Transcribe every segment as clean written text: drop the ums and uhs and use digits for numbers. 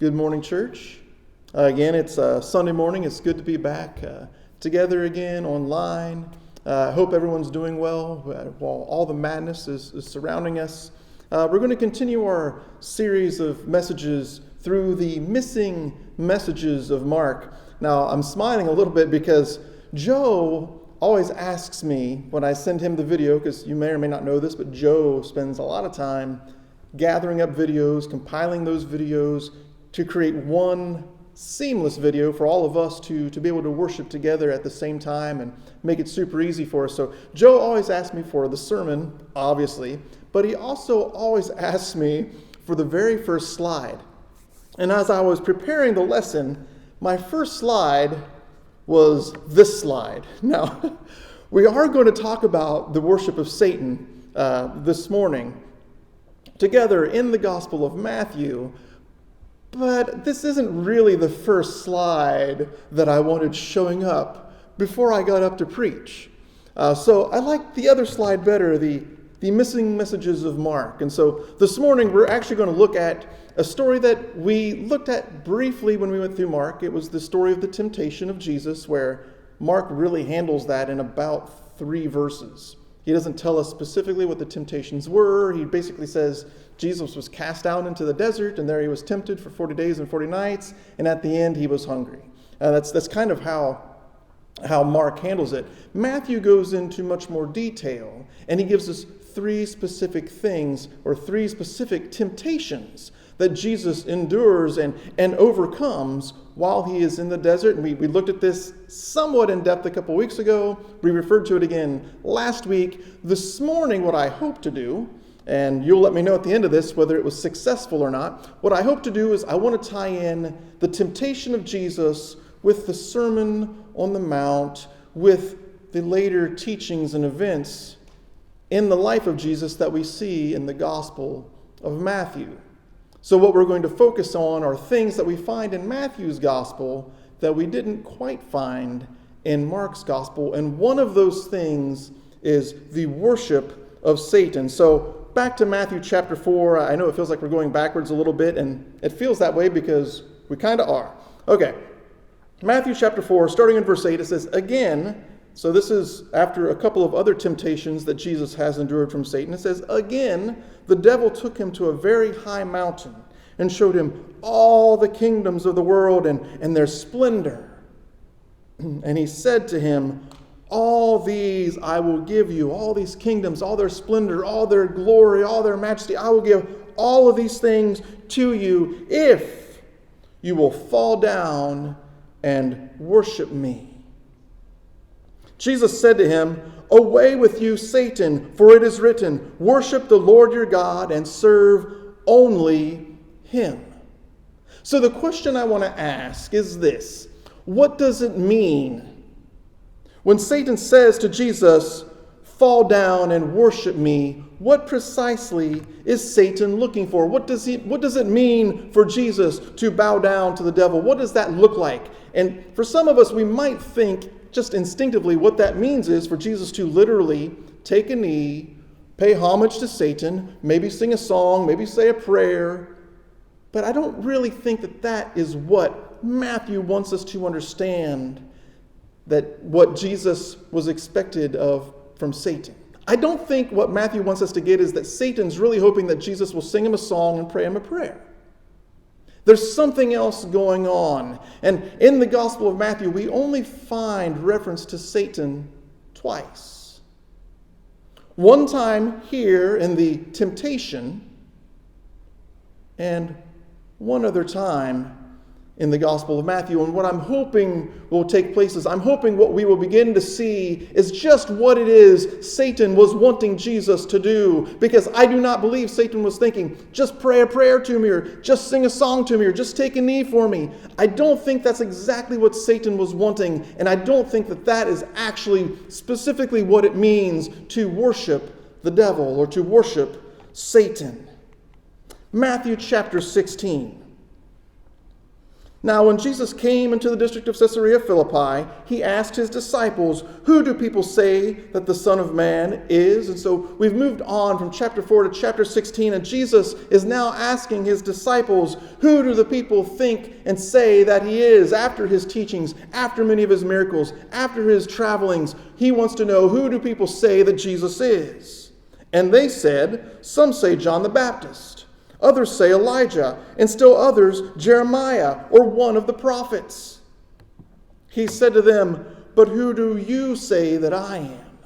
Good morning, church. Again, it's Sunday morning. It's good to be back together again online. I hope everyone's doing well while all the madness is surrounding us. We're going to continue our series of messages through the missing messages of Mark. Now, I'm smiling a little bit because Joe always asks me when I send him the video, because you may or may not know this, but Joe spends a lot of time gathering up videos, compiling those videos, to create one seamless video for all of us to be able to worship together at the same time and make it super easy for us. So Joe always asks me for the sermon, obviously, but he also always asks me for the very first slide. And as I was preparing the lesson, my first slide was this slide. Now, we are going to talk about the worship of Satan this morning together in the Gospel of Matthew. But this isn't really the first slide that I wanted showing up before I got up to preach. So I like the other slide better, the missing messages of Mark. And so this morning we're actually going to look at a story that we looked at briefly when we went through Mark. It was the story of the temptation of Jesus, where Mark really handles that in about 3 verses. He doesn't tell us specifically what the temptations were. He basically says Jesus was cast out into the desert, and there he was tempted for 40 days and 40 nights, and at the end he was hungry. That's kind of how Mark handles it. Matthew goes into much more detail, and he gives us 3 specific things, or 3 specific temptations that Jesus endures and overcomes while he is in the desert. And we looked at this somewhat in depth a couple weeks ago. We referred to it again last week. This morning, what I hope to do, and you'll let me know at the end of this whether it was successful or not, what I hope to do is I want to tie in the temptation of Jesus with the Sermon on the Mount, with the later teachings and events in the life of Jesus that we see in the Gospel of Matthew. So what we're going to focus on are things that we find in Matthew's Gospel that we didn't quite find in Mark's Gospel. And one of those things is the worship of Satan. So back to Matthew chapter 4. I know it feels like we're going backwards a little bit, and it feels that way because we kind of are. Okay, Matthew chapter 4, starting in verse 8, it says, "Again," so this is after a couple of other temptations that Jesus has endured from Satan. It says, "Again, the devil took him to a very high mountain and showed him all the kingdoms of the world and their splendor. And he said to him, 'All these I will give you, all these kingdoms, all their splendor, all their glory, all their majesty. I will give all of these things to you if you will fall down and worship me.' Jesus said to him, 'Away with you, Satan, for it is written, worship the Lord your God and serve only him.'" So the question I want to ask is this: what does it mean when Satan says to Jesus, "Fall down and worship me"? What precisely is Satan looking for? What does it mean for Jesus to bow down to the devil? What does that look like? And for some of us, we might think just instinctively what that means is for Jesus to literally take a knee, pay homage to Satan, maybe sing a song, maybe say a prayer. But I don't really think that is what Matthew wants us to understand, that what Jesus was expected of from Satan. I don't think what Matthew wants us to get is that Satan's really hoping that Jesus will sing him a song and pray him a prayer. There's something else going on. And in the Gospel of Matthew, we only find reference to Satan twice. One time here in the temptation, and one other time in the Gospel of Matthew. And what I'm hoping will take place is I'm hoping what we will begin to see is just what it is Satan was wanting Jesus to do. Because I do not believe Satan was thinking, just pray a prayer to me, or just sing a song to me, or just take a knee for me. I don't think that's exactly what Satan was wanting. And I don't think that is actually specifically what it means to worship the devil or to worship Satan. Matthew chapter 16. Now, when Jesus came into the district of Caesarea Philippi, he asked his disciples, "Who do people say that the Son of Man is?" And so we've moved on from chapter 4 to chapter 16, and Jesus is now asking his disciples, who do the people think and say that he is? After his teachings, after many of his miracles, after his travelings, he wants to know, who do people say that Jesus is? And they said, "Some say John the Baptist. Others say Elijah, and still others Jeremiah or one of the prophets." He said to them, "But who do you say that I am?"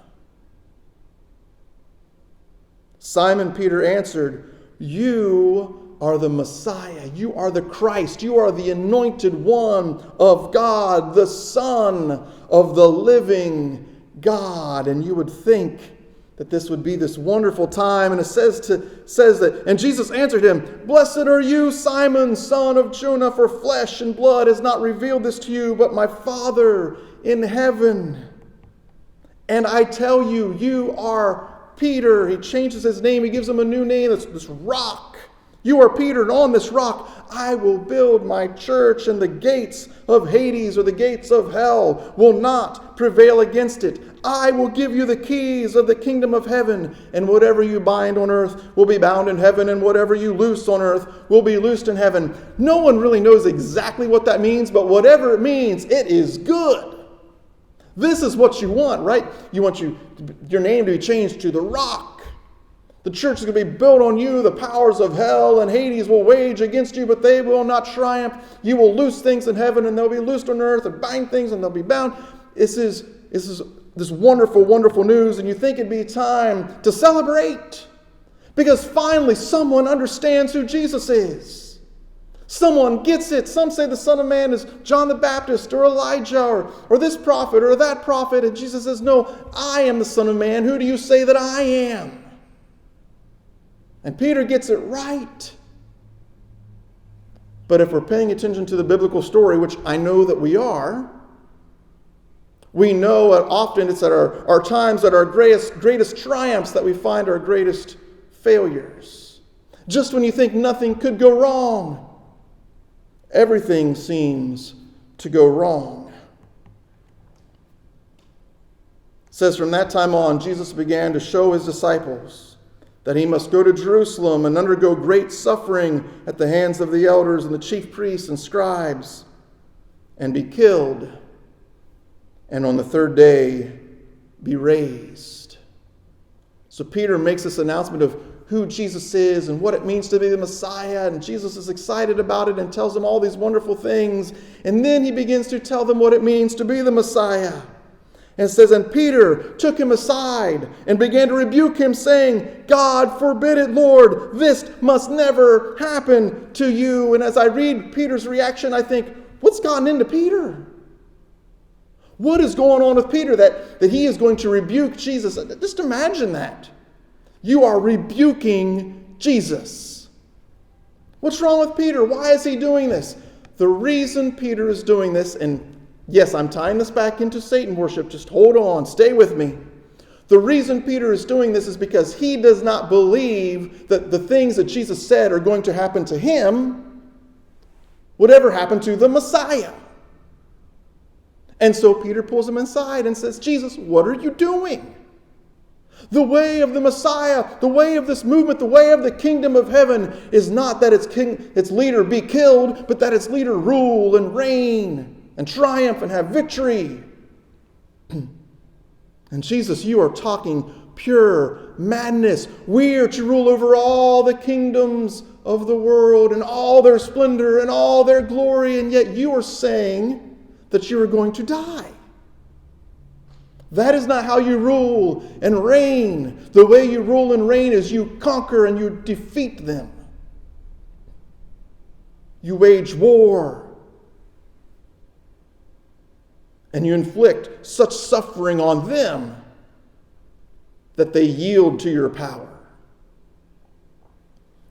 Simon Peter answered, "You are the Messiah. You are the Christ. You are the anointed one of God, the Son of the living God." And you would think that this would be this wonderful time. And it says that, and Jesus answered him, "Blessed are you, Simon, son of Jonah, for flesh and blood has not revealed this to you, but my Father in heaven. And I tell you, you are Peter." He changes his name. He gives him a new name. It's this rock. "You are Peter, and on this rock I will build my church, and the gates of Hades, or the gates of hell, will not prevail against it. I will give you the keys of the kingdom of heaven, and whatever you bind on earth will be bound in heaven, and whatever you loose on earth will be loosed in heaven." No one really knows exactly what that means, but whatever it means, it is good. This is what you want, right? You want your name to be changed to the Rock. The church is going to be built on you. The powers of hell and Hades will wage against you, but they will not triumph. You will loose things in heaven, and they'll be loosed on earth, and bind things, and they'll be bound. This is this wonderful, wonderful news, and you think it'd be time to celebrate, because finally someone understands who Jesus is. Someone gets it. Some say the Son of Man is John the Baptist or Elijah or this prophet or that prophet, and Jesus says, "No, I am the Son of Man. Who do you say that I am?" And Peter gets it right. But if we're paying attention to the biblical story, which I know that we are, we know that often it's at our times, at our greatest triumphs, that we find our greatest failures. Just when you think nothing could go wrong, everything seems to go wrong. It says, "From that time on, Jesus began to show his disciples that he must go to Jerusalem and undergo great suffering at the hands of the elders and the chief priests and scribes, and be killed, and on the third day be raised." So Peter makes this announcement of who Jesus is and what it means to be the Messiah, and Jesus is excited about it and tells them all these wonderful things. And then he begins to tell them what it means to be the Messiah. And it says, "And Peter took him aside and began to rebuke him, saying, 'God forbid it, Lord, this must never happen to you.'" And as I read Peter's reaction, I think, what's gotten into Peter? What is going on with Peter that he is going to rebuke Jesus? Just imagine that. You are rebuking Jesus. What's wrong with Peter? Why is he doing this? The reason Peter is doing this, and yes, I'm tying this back into Satan worship. Just hold on. Stay with me. The reason Peter is doing this is because he does not believe that the things that Jesus said are going to happen to him would ever happen to the Messiah. And so Peter pulls him inside and says, "Jesus, what are you doing? The way of the Messiah, the way of this movement, the way of the kingdom of heaven is not that its leader be killed, but that its leader rule and reign and triumph and have victory." And Jesus, you are talking pure madness. We are to rule over all the kingdoms of the world and all their splendor and all their glory, and yet you are saying that you are going to die. That is not how you rule and reign. The way you rule and reign is you conquer and you defeat them. You wage war. And you inflict such suffering on them that they yield to your power.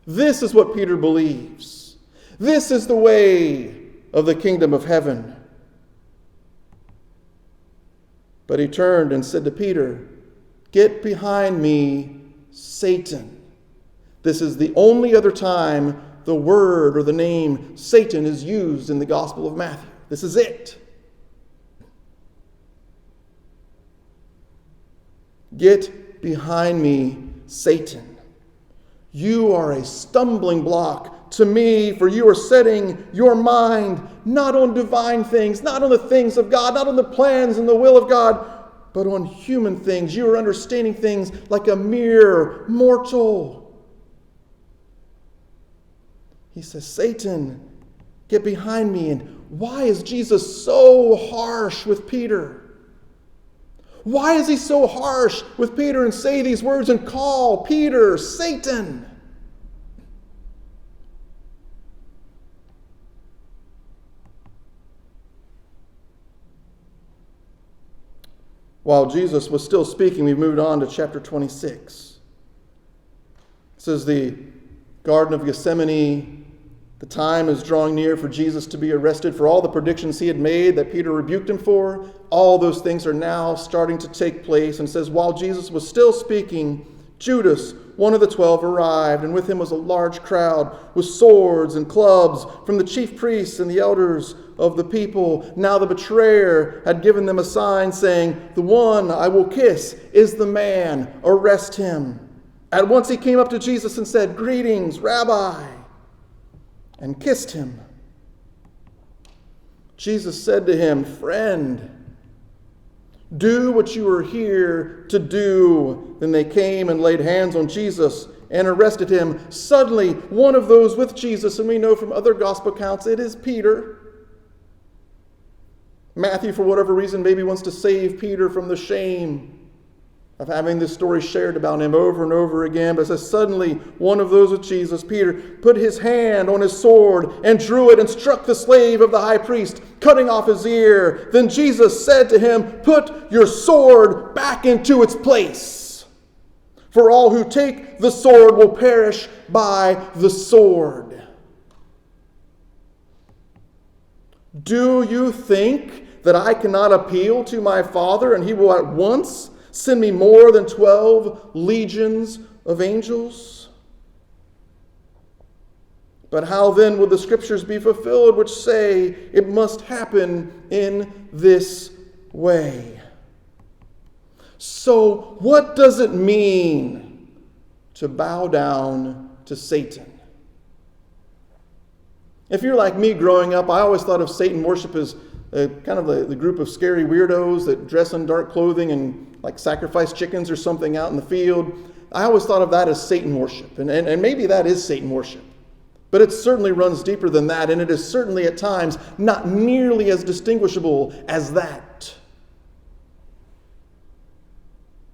This is what Peter believes. This is the way of the kingdom of heaven. But he turned and said to Peter, "Get behind me, Satan." This is the only other time the word or the name Satan is used in the Gospel of Matthew. This is it. Get behind me, Satan. You are a stumbling block to me, for you are setting your mind not on divine things, not on the things of God, not on the plans and the will of God, but on human things. You are understanding things like a mere mortal. He says, Satan, get behind me. And why is Jesus so harsh with Peter? Why is he so harsh with Peter and say these words and call Peter Satan? While Jesus was still speaking, we moved on to chapter 26. This is the Garden of Gethsemane. The time is drawing near for Jesus to be arrested. For all the predictions he had made that Peter rebuked him for, all those things are now starting to take place. And it says, while Jesus was still speaking, Judas, one of the 12, arrived, and with him was a large crowd with swords and clubs from the chief priests and the elders of the people. Now the betrayer had given them a sign saying, the one I will kiss is the man, arrest him. At once he came up to Jesus and said, greetings, Rabbi, and kissed him. Jesus said to him, friend, do what you are here to do. Then they came and laid hands on Jesus and arrested him. Suddenly, one of those with Jesus, and we know from other gospel accounts, it is Peter. Matthew, for whatever reason, maybe wants to save Peter from the shame of having this story shared about him over and over again. But it says, suddenly, one of those with Jesus, Peter, put his hand on his sword and drew it and struck the slave of the high priest, cutting off his ear. Then Jesus said to him, put your sword back into its place. For all who take the sword will perish by the sword. Do you think that I cannot appeal to my Father and he will at once send me more than 12 legions of angels? But how then will the scriptures be fulfilled which say it must happen in this way? So what does it mean to bow down to Satan? If you're like me growing up, I always thought of Satan worship as kind of the group of scary weirdos that dress in dark clothing and like sacrifice chickens or something out in the field. I always thought of that as Satan worship. And maybe that is Satan worship. But it certainly runs deeper than that. And it is certainly at times not nearly as distinguishable as that.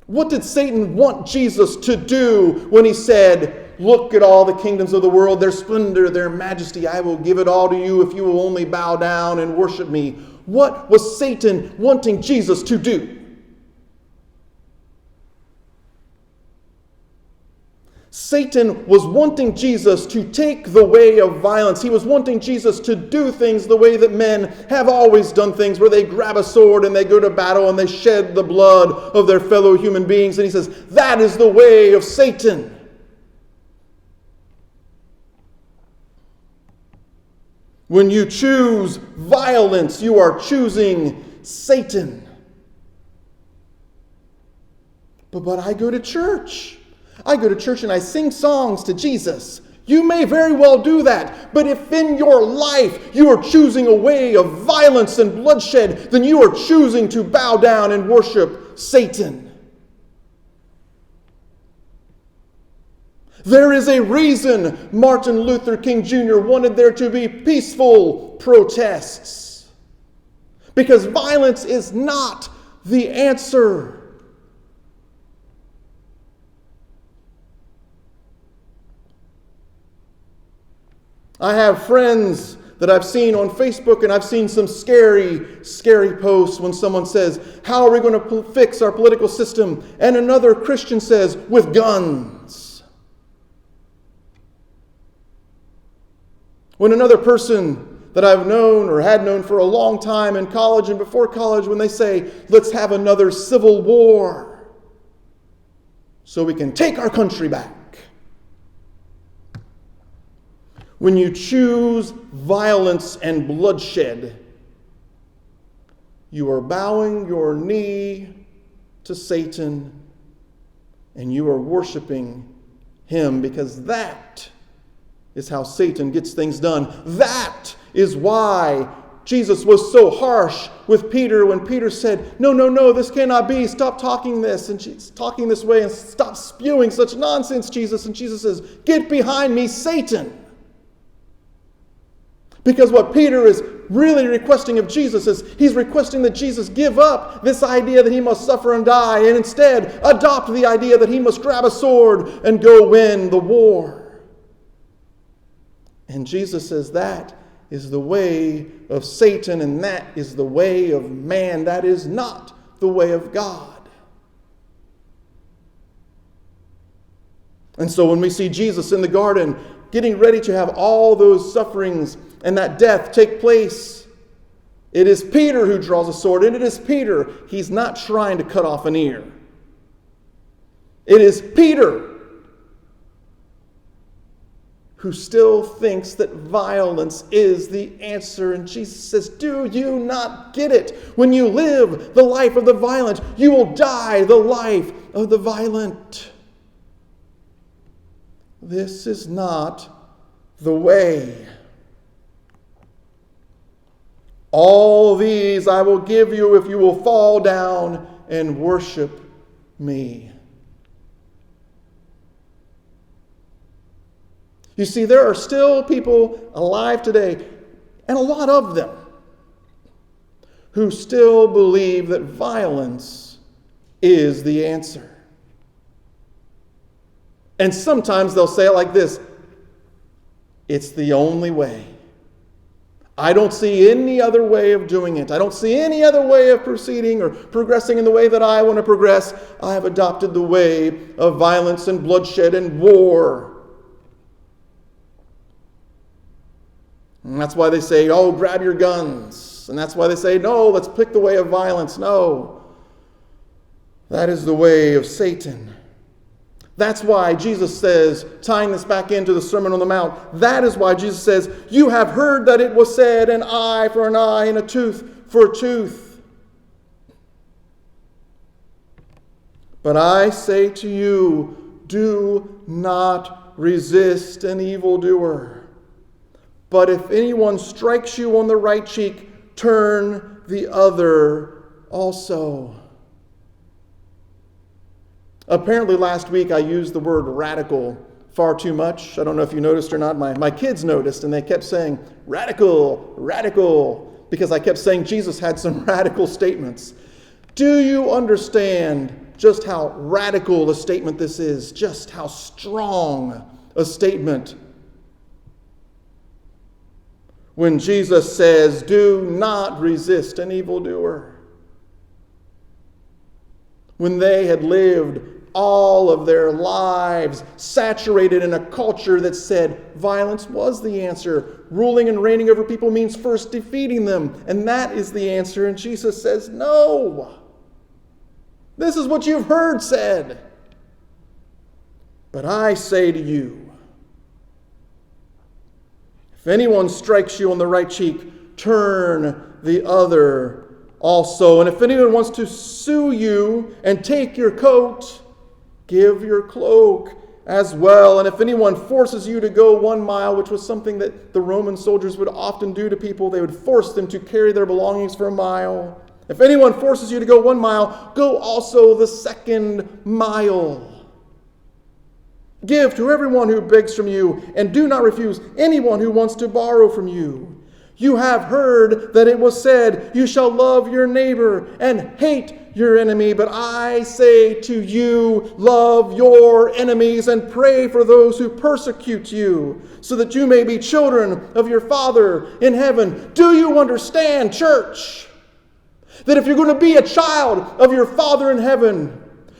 What did Satan want Jesus to do when he said, look at all the kingdoms of the world, their splendor, their majesty. I will give it all to you if you will only bow down and worship me. What was Satan wanting Jesus to do? Satan was wanting Jesus to take the way of violence. He was wanting Jesus to do things the way that men have always done things, where they grab a sword and they go to battle and they shed the blood of their fellow human beings. And he says, that is the way of Satan. When you choose violence, you are choosing Satan. But I go to church. I go to church and I sing songs to Jesus. You may very well do that. But if in your life you are choosing a way of violence and bloodshed, then you are choosing to bow down and worship Satan. There is a reason Martin Luther King Jr. wanted there to be peaceful protests. Because violence is not the answer. I have friends that I've seen on Facebook, and I've seen some scary posts when someone says, how are we going to fix our political system? And another Christian says, with guns. When another person that I've known or had known for a long time in college and before college, when they say, let's have another civil war so we can take our country back. when you choose violence and bloodshed, you are bowing your knee to Satan and you are worshiping him, because that is how Satan gets things done. That is why Jesus was so harsh with Peter when Peter said, no, this cannot be. Stop talking this. And she's talking this way, and stop spewing such nonsense, Jesus. And Jesus says, get behind me, Satan. Because what Peter is really requesting of Jesus is he's requesting that Jesus give up this idea that he must suffer and die, and instead adopt the idea that he must grab a sword and go win the war. And Jesus says that is the way of Satan, and that is the way of man. That is not the way of God. And so when we see Jesus in the garden getting ready to have all those sufferings and that death take place, it is Peter who draws a sword, and it is Peter. He's not trying to cut off an ear. It is Peter who still thinks that violence is the answer. And Jesus says, do you not get it? When you live the life of the violent, you will die the life of the violent. This is not the way. All these I will give you if you will fall down and worship me. You see, there are still people alive today, and a lot of them, who still believe that violence is the answer. And sometimes they'll say it like this: it's the only way. I don't see any other way of doing it. I don't see any other way of proceeding or progressing in the way that I want to progress. I have adopted the way of violence and bloodshed and war. And that's why they say, oh, grab your guns. And that's why they say, no, let's pick the way of violence. No, that is the way of Satan. That's why Jesus says, tying this back into the Sermon on the Mount, that is why Jesus says, you have heard that it was said, an eye for an eye and a tooth for a tooth. But I say to you, do not resist an evildoer. But if anyone strikes you on the right cheek, turn the other also. Apparently last week I used the word radical far too much. I don't know if you noticed or not. My kids noticed, and they kept saying, radical, radical, because I kept saying Jesus had some radical statements. Do you understand just how radical a statement this is? Just how strong a statement? When Jesus says, do not resist an evildoer. When they had lived all of their lives saturated in a culture that said violence was the answer. Ruling and reigning over people means first defeating them, and that is the answer. And Jesus says, no. This is what you've heard said. But I say to you, if anyone strikes you on the right cheek, turn the other also. And if anyone wants to sue you and take your coat, give your cloak as well. And if anyone forces you to go 1 mile, which was something that the Roman soldiers would often do to people, they would force them to carry their belongings for a mile. If anyone forces you to go 1 mile, go also the 2nd mile. Give to everyone who begs from you, and do not refuse anyone who wants to borrow from you. You have heard that it was said, you shall love your neighbor and hate your enemy. But I say to you, love your enemies and pray for those who persecute you, so that you may be children of your Father in heaven. Do you understand, church, that if you're going to be a child of your Father in heaven,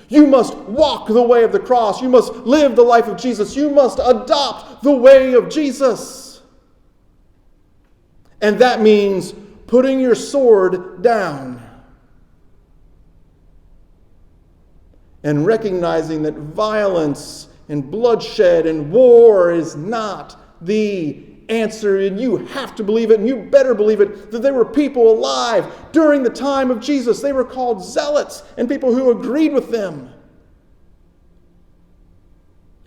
you must walk the way of the cross. You must live the life of Jesus. You must adopt the way of Jesus. And that means putting your sword down and recognizing that violence and bloodshed and war is not the answer, and you have to believe it, and you better believe it, that there were people alive during the time of Jesus. They were called zealots, and people who agreed with them,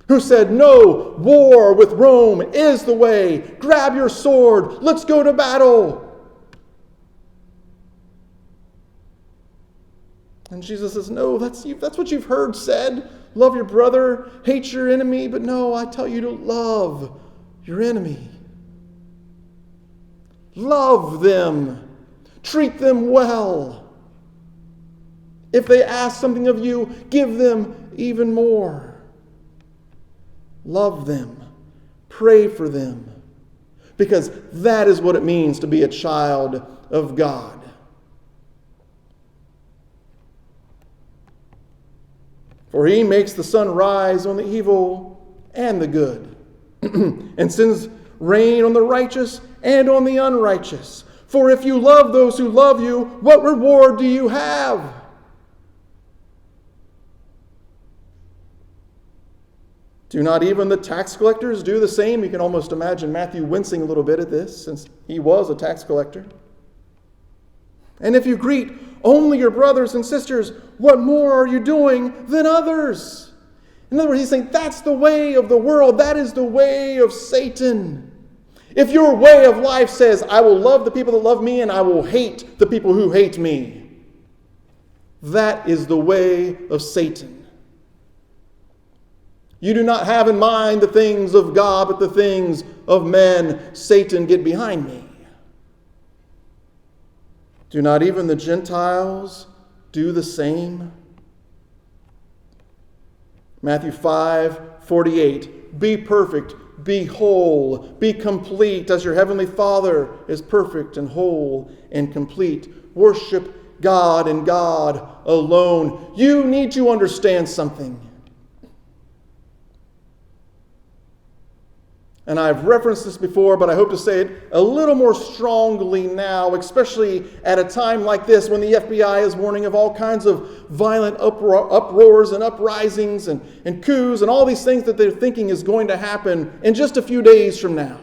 who said, no, war with Rome is the way. Grab your sword. Let's go to battle. And Jesus says, no, that's what you've heard said. Love your brother, hate your enemy. But no, I tell you to love your enemy. Love them. Treat them well. If they ask something of you, give them even more. Love them. Pray for them. Because that is what it means to be a child of God. For he makes the sun rise on the evil and the good, and sends rain on the righteous and on the unrighteous. For if you love those who love you, what reward do you have? Do not even the tax collectors do the same? You can almost imagine Matthew wincing a little bit at this, since he was a tax collector. And if you greet only your brothers and sisters, what more are you doing than others? In other words, he's saying that's the way of the world. That is the way of Satan. If your way of life says, I will love the people that love me and I will hate the people who hate me, that is the way of Satan. You do not have in mind the things of God, but the things of men. Satan, get behind me. Do not even the Gentiles do the same? Matthew 5:48. Be perfect, be whole, be complete, as your heavenly Father is perfect and whole and complete. Worship God and God alone. You need to understand something. And I've referenced this before, but I hope to say it a little more strongly now, especially at a time like this when the FBI is warning of all kinds of violent uproars and uprisings and coups and all these things that they're thinking is going to happen in just a few days from now.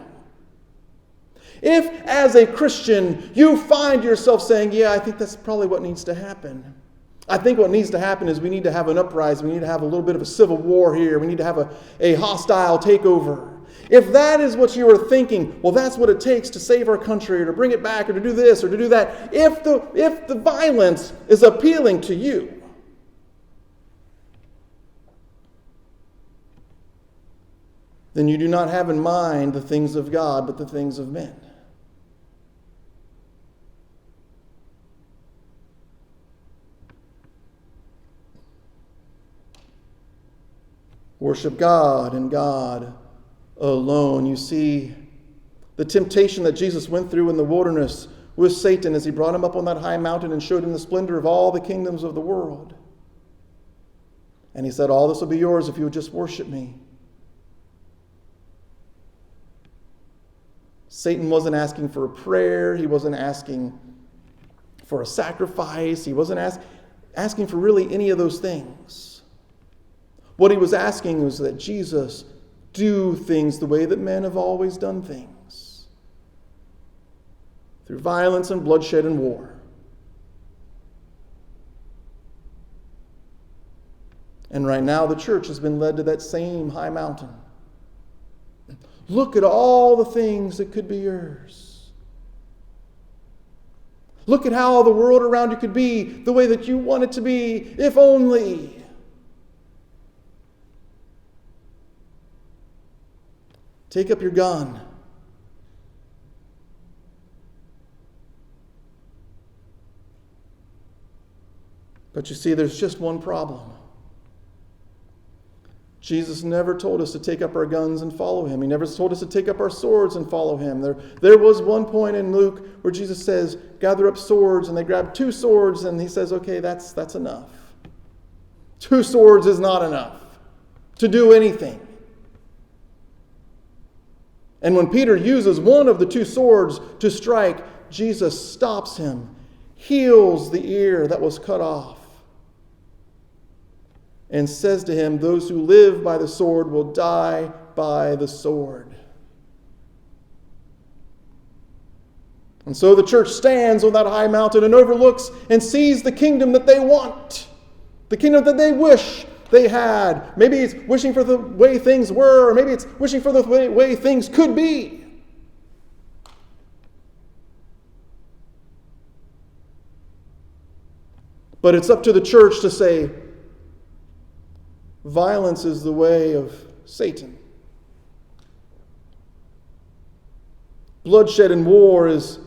If, as a Christian, you find yourself saying, yeah, I think that's probably what needs to happen. I think what needs to happen is we need to have an uprising. We need to have a little bit of a civil war here. We need to have a hostile takeover. If that is what you are thinking, well, that's what it takes to save our country or to bring it back or to do this or to do that. If the violence is appealing to you, then you do not have in mind the things of God, but the things of men. Worship God and God alone. You see, the temptation that Jesus went through in the wilderness with Satan as he brought him up on that high mountain and showed him the splendor of all the kingdoms of the world. And he said, all this will be yours if you would just worship me. Satan wasn't asking for a prayer. He wasn't asking for a sacrifice. He wasn't asking for really any of those things. What he was asking was that Jesus do things the way that men have always done things. Through violence and bloodshed and war. And right now the church has been led to that same high mountain. Look at all the things that could be yours. Look at how the world around you could be the way that you want it to be, if only. Take up your gun. But you see, there's just one problem. Jesus never told us to take up our guns and follow him. He never told us to take up our swords and follow him. There was one point in Luke where Jesus says, gather up swords, and they grab 2 swords, and he says, okay, that's enough. 2 swords is not enough to do anything. And when Peter uses one of the 2 swords to strike, Jesus stops him, heals the ear that was cut off, and says to him, those who live by the sword will die by the sword. And so the church stands on that high mountain and overlooks and sees the kingdom that they want, the kingdom that they wish they had. Maybe it's wishing for the way things were, or maybe it's wishing for the way things could be. But it's up to the church to say, violence is the way of Satan. Bloodshed and war is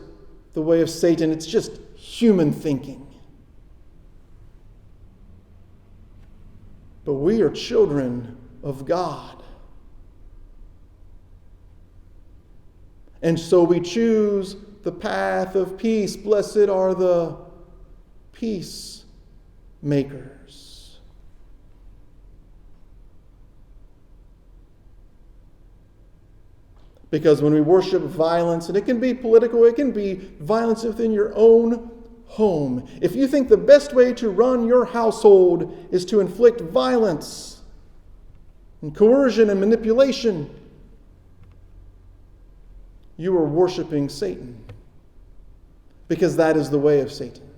the way of Satan. It's just human thinking. But we are children of God. And so we choose the path of peace. Blessed are the peacemakers. Because when we worship violence, and it can be political, it can be violence within your own home. If you think the best way to run your household is to inflict violence and coercion and manipulation, you are worshiping Satan. Because that is the way of Satan.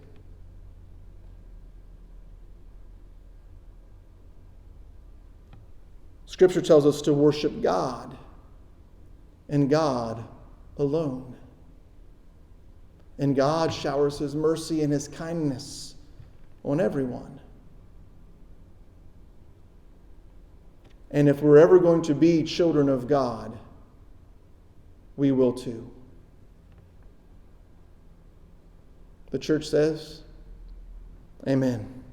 Scripture tells us to worship God and God alone. And God showers His mercy and His kindness on everyone. And if we're ever going to be children of God, we will too. The church says, Amen.